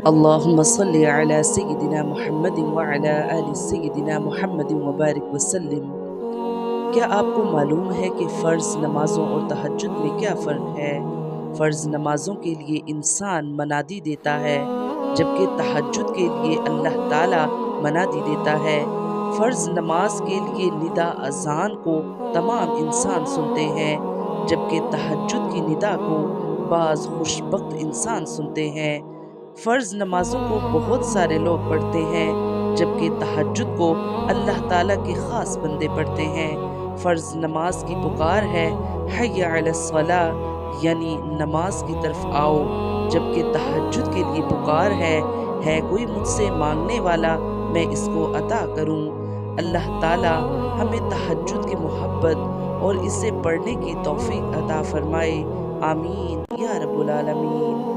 अल्लाहुम्मा सल्लि अला सय्यिदिना मुहम्मदिन व अला आलि सय्यिदिना मुहम्मदिन व बारिक वसल्लिम। क्या आपको मालूम है कि फ़र्ज़ नमाज़ों और तहज्जुद में क्या फ़र्क है? फ़र्ज़ नमाज़ों के लिए इंसान मनादी देता है, जबकि तहज्जुद के लिए अल्लाह ताला मनादी देता है। फ़र्ज़ नमाज के लिए निदा अज़ान को तमाम इंसान सुनते हैं, जबकि तहज्जुद की निदा को बाज़ खुशबख्त इंसान सुनते हैं। फ़र्ज़ नमाज़ों को बहुत सारे लोग पढ़ते हैं, जबकि तहज्जुद को अल्लाह ताला के ख़ास बंदे पढ़ते हैं। फ़र्ज़ नमाज की पुकार है हय्या अलस्सलाह, यानी नमाज की तरफ आओ, जबकि तहज्जुद के लिए पुकार है कोई मुझसे मांगने वाला मैं इसको अता करूं। अल्लाह ताला हमें तहज्जुद की मोहब्बत और इसे पढ़ने की तौफीक अता फरमाए। आमीन या रब्बुल आलमीन।